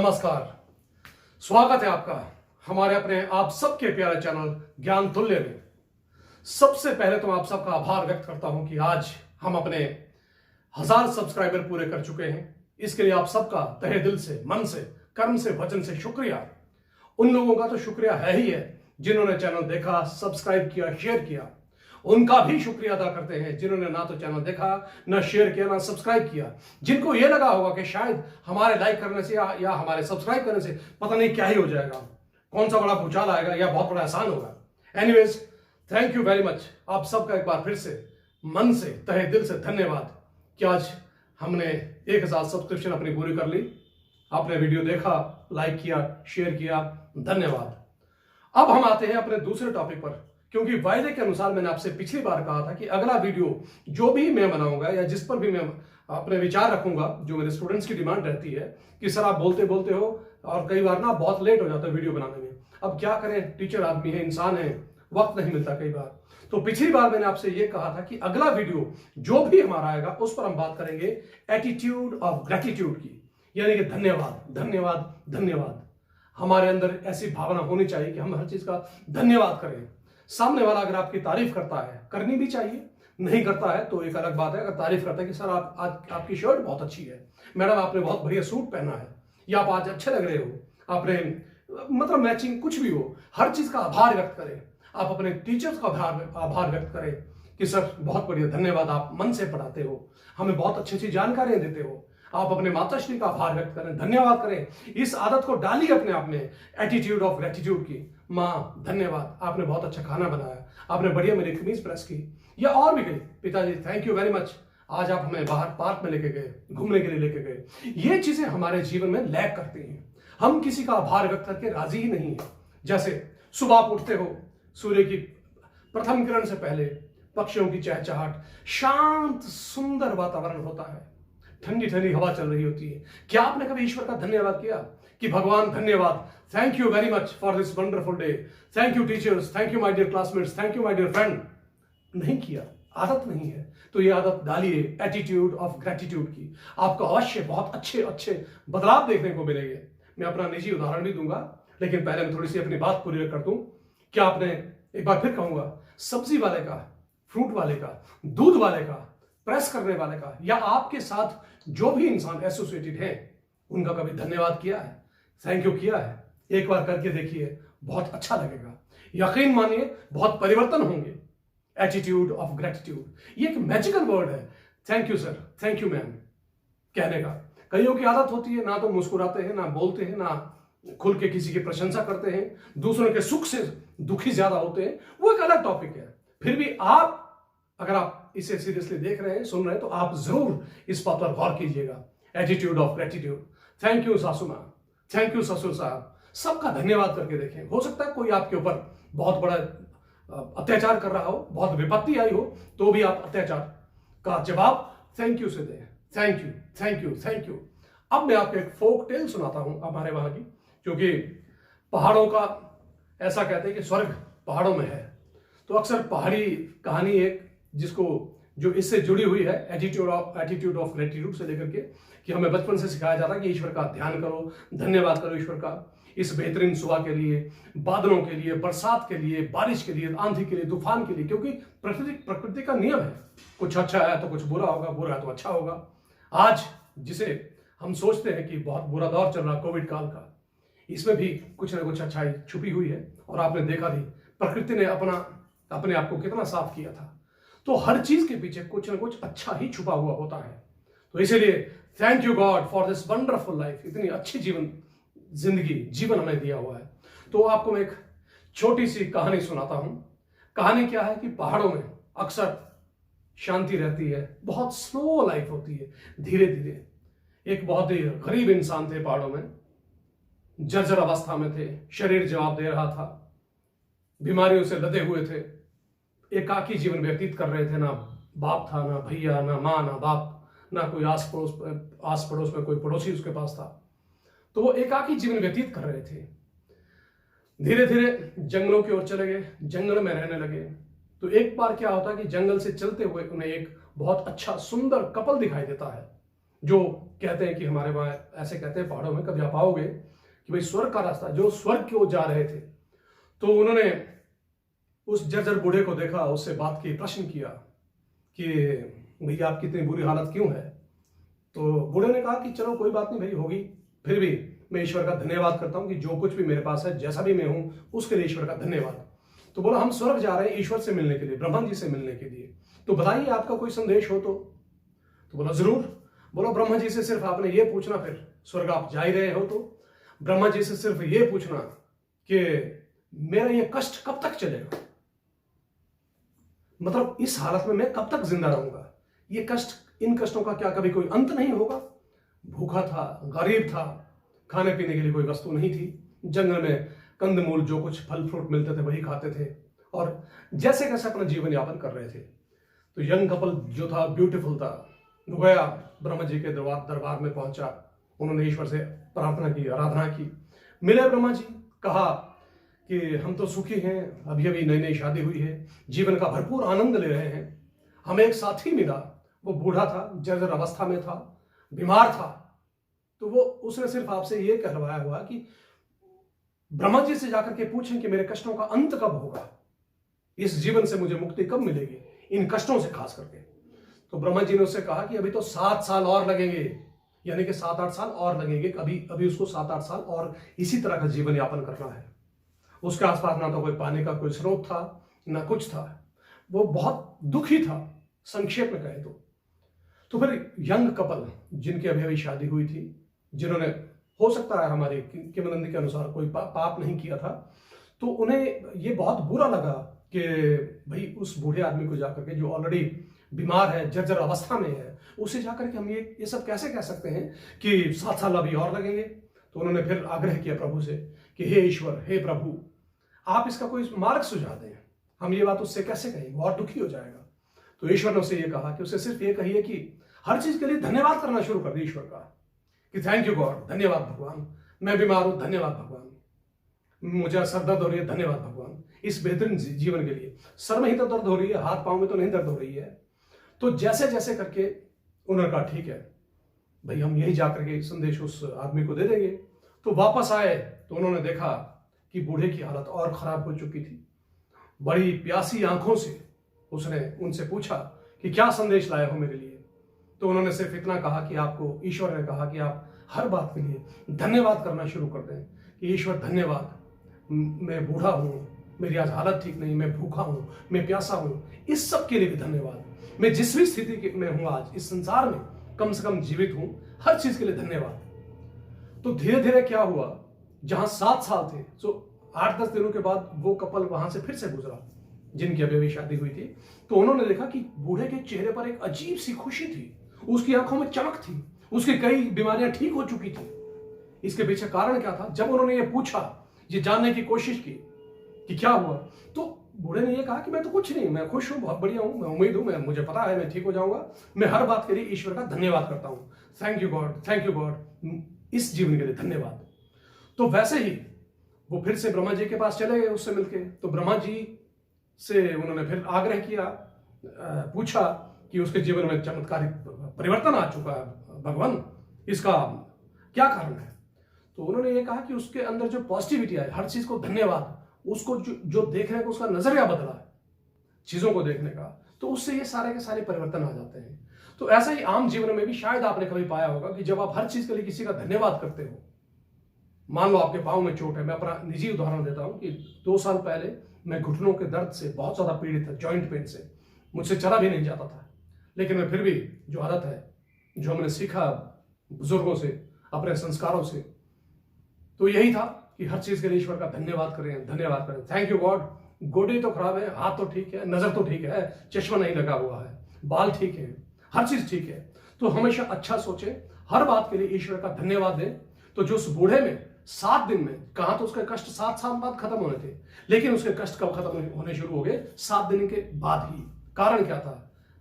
नमस्कार, स्वागत है आपका हमारे अपने आप सबके प्यारे चैनल ज्ञान तुल्य में। सबसे पहले तो आप सबका आभार व्यक्त करता हूं कि आज हम अपने 1000 सब्सक्राइबर पूरे कर चुके हैं। इसके लिए आप सबका तहे दिल से, मन से, कर्म से, वचन से शुक्रिया। उन लोगों का तो शुक्रिया है ही है जिन्होंने चैनल देखा, सब्सक्राइब किया, शेयर किया। उनका भी शुक्रिया अदा करते हैं जिन्होंने ना तो चैनल देखा, ना शेयर किया, ना सब्सक्राइब किया। जिनको ये लगा होगा कि शायद हमारे लाइक करने से या हमारे सब्सक्राइब करने से पता नहीं क्या ही हो जाएगा, कौन सा बड़ा भूचाल आएगा या बहुत बड़ा एहसान होगा। Anyways, thank you very much. आप सबका एक बार फिर से मन से, तहे दिल से धन्यवाद कि आज हमने 1000 सब्सक्रिप्शन अपनी पूरी कर ली। आपने वीडियो देखा, लाइक किया, शेयर किया, धन्यवाद। अब हम आते हैं अपने दूसरे टॉपिक पर, क्योंकि वायदे के अनुसार मैंने आपसे पिछली बार कहा था कि अगला वीडियो जो भी मैं बनाऊंगा या जिस पर भी मैं अपने विचार रखूंगा, जो मेरे स्टूडेंट्स की डिमांड रहती है कि सर आप बोलते बोलते हो और कई बार ना बहुत लेट हो जाता है वीडियो बनाने में। अब क्या करें, टीचर आदमी है, इंसान है, वक्त नहीं मिलता कई बार। तो पिछली बार मैंने आपसे यह कहा था कि अगला वीडियो जो भी हमारा आएगा उस पर हम बात करेंगे एटीट्यूड ऑफ ग्रेटिट्यूड की, यानी कि धन्यवाद, धन्यवाद, धन्यवाद। हमारे अंदर ऐसी भावना होनी चाहिए कि हम हर चीज का धन्यवाद करें। सामने वाला अगर आपकी तारीफ करता है, करनी भी चाहिए, नहीं करता है तो एक अलग बात है। अगर तारीफ करता है कि सर आज आपकी शर्ट बहुत अच्छी है, मैडम आपने बहुत बढ़िया सूट पहना है, या आप आज अच्छे लग रहे हो, आपने मतलब मैचिंग कुछ भी हो, हर चीज का आभार व्यक्त करें। आप अपने टीचर्स का आभार व्यक्त करें कि सर बहुत बढ़िया, धन्यवाद, आप मन से पढ़ाते हो, हमें बहुत अच्छी अच्छी जानकारियां देते हो। आप अपने माताश्री का आभार व्यक्त करें, धन्यवाद करें। इस आदत को डालिए अपने आप में, एटीट्यूड ऑफ ग्रेटिट्यूड की। माँ धन्यवाद, आपने बहुत अच्छा खाना बनाया, आपने बढ़िया मेरी कमीज प्रेस की, या और भी कहीं, पिताजी थैंक यू वेरी मच, आज आप हमें बाहर पार्क में लेके गए, घूमने के लिए लेके गए। ये चीजें हमारे जीवन में लैक करती हैं। हम किसी का आभार व्यक्त करके राजी ही नहीं है। जैसे सुबह आप उठते हो, सूर्य की प्रथम किरण से पहले पक्षियों की चहचहाट, शांत सुंदर वातावरण होता है, ठंडी ठंडी हवा चल रही होती है। क्या आपने कभी ईश्वर का धन्यवाद किया कि भगवान धन्यवाद, thank you very much for this wonderful day, thank you teachers, thank you my dear classmates, thank you my dear friend? नहीं किया, आदत नहीं है। तो ये आदत डालिए एटीट्यूड ऑफ ग्रेटिट्यूड की, आपको अवश्य बहुत अच्छे अच्छे बदलाव देखने को मिलेंगे। मैं अपना निजी उदाहरण भी दूंगा, लेकिन पहले मैं थोड़ी सी अपनी बात पूरी कर दूं। क्या आपने, एक बार फिर कहूंगा, सब्जी वाले का, फ्रूट वाले का, दूध वाले का, प्रेस करने वाले का, या आपके साथ जो भी इंसान एसोसिएटेड है, उनका कभी धन्यवाद किया है, थैंक यू किया है? एक बार करके देखिए, बहुत अच्छा लगेगा। यकीन मानिए बहुत परिवर्तन होंगे। एटीट्यूड ऑफ ग्रेटिट्यूड, ये एक मैजिकल वर्ड है। Thank you sir, thank you ma'am कहने का। कईयों की आदत होती है, ना तो मुस्कुराते हैं, ना बोलते हैं, ना खुल के किसी की प्रशंसा करते हैं, दूसरों के सुख से दुखी ज्यादा होते हैं। वो एक अलग टॉपिक है। फिर भी आप, अगर आप इसे सीरियसली देख रहे हैं, सुन रहे हैं, तो आप जरूर इस बात पर गौर कीजिएगा। Attitude of gratitude. Thank you सासू मां, थैंक यू ससुर साहब, सबका धन्यवाद करके देखें। हो सकता है कोई आपके ऊपर बहुत बड़ा अत्याचार कर रहा हो, बहुत विपत्ति आई हो, तो भी आप अत्याचार का जवाब थैंक यू से दें। Thank you, thank you, thank you. अब मैं आपको एक फोक टेल सुनाता हूं हमारे वहां की, क्योंकि पहाड़ों का ऐसा कहते हैं कि स्वर्ग पहाड़ों में है। तो अक्सर पहाड़ी कहानी एक जो इससे जुड़ी हुई है, एटीट्यूड ऑफ ग्रेटिट्यूड से लेकर के, कि हमें बचपन से सिखाया जाता है कि ईश्वर का ध्यान करो, धन्यवाद करो ईश्वर का, इस बेहतरीन सुबह के लिए, बादलों के लिए, बरसात के लिए, बारिश के लिए, आंधी के लिए, तूफान के लिए, क्योंकि प्रकृति का नियम है, कुछ अच्छा है तो कुछ बुरा होगा, बुरा है तो अच्छा होगा। आज जिसे हम सोचते हैं कि बहुत बुरा दौर चल रहा, कोविड काल का, इसमें भी कुछ ना कुछ अच्छाई छुपी हुई है। और आपने देखा भी, प्रकृति ने अपने आप को कितना साफ किया था। तो हर चीज के पीछे कुछ ना कुछ अच्छा ही छुपा हुआ होता है। तो इसीलिए thank you God for this wonderful life, इतनी अच्छी जीवन हमें दिया हुआ है। तो आपको मैं एक छोटी सी कहानी सुनाता हूं। कहानी क्या है कि पहाड़ों में अक्सर शांति रहती है, बहुत स्लो लाइफ होती है, धीरे धीरे। एक बहुत ही गरीब इंसान थे पहाड़ों में, जर्जर अवस्था में थे, शरीर जवाब दे रहा था, बीमारियों से लदे हुए थे, एकाकी जीवन व्यतीत कर रहे थे। ना बाप था, ना भैया, ना माँ, ना बाप, ना कोई आस पड़ोस में कोई पड़ोसी उसके पास था। तो वो एकाकी जीवन व्यतीत कर रहे थे। धीरे धीरे जंगलों की ओर चले गए, जंगल में रहने लगे। तो एक बार क्या होता है कि जंगल से चलते हुए उन्हें एक बहुत अच्छा सुंदर कपल दिखाई देता है, जो कहते हैं कि हमारे वहां ऐसे कहते हैं पहाड़ों में, कभी आप आओगे कि भाई स्वर्ग का रास्ता, जो स्वर्ग की ओर जा रहे थे, तो उन्होंने उस जर्जर बूढ़े को देखा, उससे बात की, प्रश्न किया कि भैया आपकी इतनी बुरी हालत क्यों है। तो बूढ़े ने कहा कि चलो कोई बात नहीं भाई, होगी, फिर भी मैं ईश्वर का धन्यवाद करता हूं कि जो कुछ भी मेरे पास है, जैसा भी मैं हूं, उसके लिए ईश्वर का धन्यवाद। तो बोला हम स्वर्ग जा रहे हैं ईश्वर से मिलने के लिए, ब्रह्मा जी से मिलने के लिए, तो बताइए आपका कोई संदेश हो तो बोला जरूर। बोला ब्रह्मा जी से सिर्फ आपने ये पूछना, फिर स्वर्ग आप जा ही रहे हो तो ब्रह्मा जी से सिर्फ ये पूछना कि मेरा ये कष्ट कब तक चलेगा, मतलब इस हालत में मैं कब तक जिंदा रहूंगा, ये कष्ट, इन कष्टों का क्या कभी कोई अंत नहीं होगा। भूखा था, गरीब था, खाने पीने के लिए कोई वस्तु नहीं थी, जंगल में कंदमूल जो कुछ फल फ्रूट मिलते थे वही खाते थे और जैसे कैसे अपना जीवन यापन कर रहे थे। तो यंग कपल जो था, ब्यूटीफुल था, वो गया ब्रह्मा जी के दरबार में पहुंचा, उन्होंने ईश्वर से प्रार्थना की, आराधना की, मिले ब्रह्मा जी, कहा कि हम तो सुखी हैं, अभी अभी नई नई शादी हुई है, जीवन का भरपूर आनंद ले रहे हैं, हमें एक साथी मिला, वो बूढ़ा था, जर्जर अवस्था में था, बीमार था, तो वो उसने सिर्फ आपसे ये कहलवाया हुआ कि ब्रह्मा जी से जाकर के पूछें कि मेरे कष्टों का अंत कब होगा, इस जीवन से मुझे मुक्ति कब मिलेगी, इन कष्टों से खास करके। तो ब्रह्मा जी ने उससे कहा कि अभी तो 7 साल और लगेंगे, यानी कि 7-8 साल और लगेंगे, अभी उसको 7-8 साल और इसी तरह का जीवन यापन करना है। उसके आसपास ना तो कोई पानी का कोई स्रोत था, ना कुछ था, वो बहुत दुखी था, संक्षेप में कहे तो फिर यंग कपल जिनकी अभी अभी शादी हुई थी, जिन्होंने हो सकता है हमारे किंवदंती के अनुसार कोई पाप नहीं किया था, तो उन्हें ये बहुत बुरा लगा कि भाई उस बूढ़े आदमी को जाकर के, जो ऑलरेडी बीमार है, जर्जर अवस्था में है, उसे जाकर के हम ये सब कैसे कह सकते हैं कि 7 साल अभी और लगेंगे। तो उन्होंने फिर आग्रह किया प्रभु से कि हे ईश्वर, हे प्रभु, आप इसका कोई मार्ग सुझा दें, हम ये बात उससे कैसे कहें, बहुत दुखी हो जाएगा। तो ईश्वर ने उसे ये कहा कि उसे सिर्फ ये कहिए कि हर चीज के लिए धन्यवाद करना शुरू कर दे ईश्वर का, कि थैंक यू गॉड, धन्यवाद भगवान, मैं बीमार हूं, धन्यवाद भगवान, मुझे सर दर्द हो रही है, धन्यवाद भगवान, इस बेहतरीन जीवन के लिए। सर में ही तो दर्द हो रही है, हाथ पांव में तो नहीं दर्द हो रही है। तो जैसे जैसे करके उन्होंने कहा ठीक है भाई, हम यही जाकर के संदेश उस आदमी को दे देंगे। तो वापस आए तो उन्होंने देखा कि बूढ़े की हालत और खराब हो चुकी थी। बड़ी प्यासी आंखों से उसने उनसे पूछा कि क्या संदेश लाए हो मेरे लिए। तो उन्होंने सिर्फ इतना कहा कि आपको ईश्वर ने कहा कि आप हर बात के लिए धन्यवाद करना शुरू कर दें, कि ईश्वर धन्यवाद, मैं बूढ़ा हूं, मेरी आज हालत ठीक नहीं, मैं भूखा हूं, मैं प्यासा हूं, इस सब के लिए भी धन्यवाद, मैं जिस भी स्थिति में हूं आज इस संसार में, कम से कम जीवित हूं, हर चीज के लिए धन्यवाद। तो धीरे धीरे क्या हुआ, जहां 7 साल थे, तो 8-10 दिनों के बाद वो कपल वहां से फिर से गुजरा जिनकी अभी अभी शादी हुई थी। तो उन्होंने देखा कि बूढ़े के चेहरे पर एक अजीब सी खुशी थी, उसकी आंखों में चमक थी, उसकी कई बीमारियां ठीक हो चुकी थी। इसके पीछे कारण क्या था? जब उन्होंने ये पूछा, ये जानने की कोशिश की कि क्या हुआ, तो बूढ़े ने ये कहा कि मैं तो कुछ नहीं, मैं खुश हूं, बहुत बढ़िया हूं, मैं उम्मीद हूं, मुझे पता है मैं ठीक हो जाऊंगा, मैं हर बात के लिए ईश्वर का धन्यवाद करता हूं, thank you God, thank you God, इस जीवन के लिए धन्यवाद। तो वैसे ही वो फिर से ब्रह्मा जी के पास चले गए उससे मिलके। तो ब्रह्मा जी से उन्होंने फिर आग्रह किया, पूछा कि उसके जीवन में चमत्कारिक परिवर्तन आ चुका है भगवान, इसका क्या कारण है। तो उन्होंने ये कहा कि उसके अंदर जो पॉजिटिविटी है, हर चीज को धन्यवाद, उसको जो देखने का उसका नजरिया बदला है चीजों को देखने का, तो उससे ये सारे के सारे परिवर्तन आ जाते हैं। तो ऐसा ही आम जीवन में भी शायद आपने कभी पाया होगा कि जब आप हर चीज के लिए किसी का धन्यवाद करते हो, मान लो आपके पांव में चोट है, मैं अपना निजी उदाहरण देता हूं कि 2 साल पहले मैं घुटनों के दर्द से बहुत ज्यादा पीड़ित था, जॉइंट पेन से, मुझसे चला भी नहीं जाता था, लेकिन मैं फिर भी जो आदत है, जो हमने सीखा बुजुर्गों से, अपने संस्कारों से, तो यही था कि हर चीज के लिए ईश्वर का धन्यवाद करें, धन्यवाद करें, थैंक यू गॉड। गोडे तो खराब है, हाथ तो ठीक है, नजर तो ठीक है, चश्मा नहीं लगा हुआ है, बाल ठीक है, हर चीज ठीक है, तो हमेशा अच्छा सोचे, हर बात के लिए ईश्वर का धन्यवाद दें। तो जो उस बूढ़े में 7 दिन में, कहा तो उसके कष्ट 7 साल बाद खत्म होने थे, लेकिन उसके कष्ट कब खत्म होने शुरू हो गए? 7 दिन के बाद ही। कारण क्या था?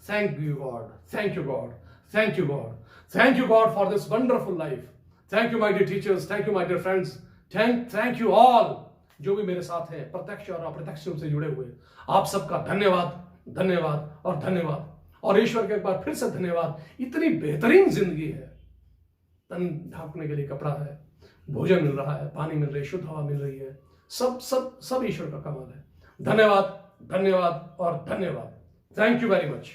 Thank you God, thank you God, thank you God, thank you God for this wonderful life, thank you my dear teachers, thank you my dear friends, thank you all, जो भी मेरे साथ है, प्रत्यक्ष और अप्रत्यक्ष रूप से जुड़े हुए, आप सबका धन्यवाद, धन्यवाद और धन्यवाद। और ईश्वर के एक बार फिर से धन्यवाद, इतनी बेहतरीन जिंदगी है। तन ढांकने के लिए कपड़ा है, भोजन मिल रहा है, पानी मिल रही है, शुद्ध हवा मिल रही है, सब सब सब ईश्वर का कमाल है। धन्यवाद, धन्यवाद और धन्यवाद। Thank you very much.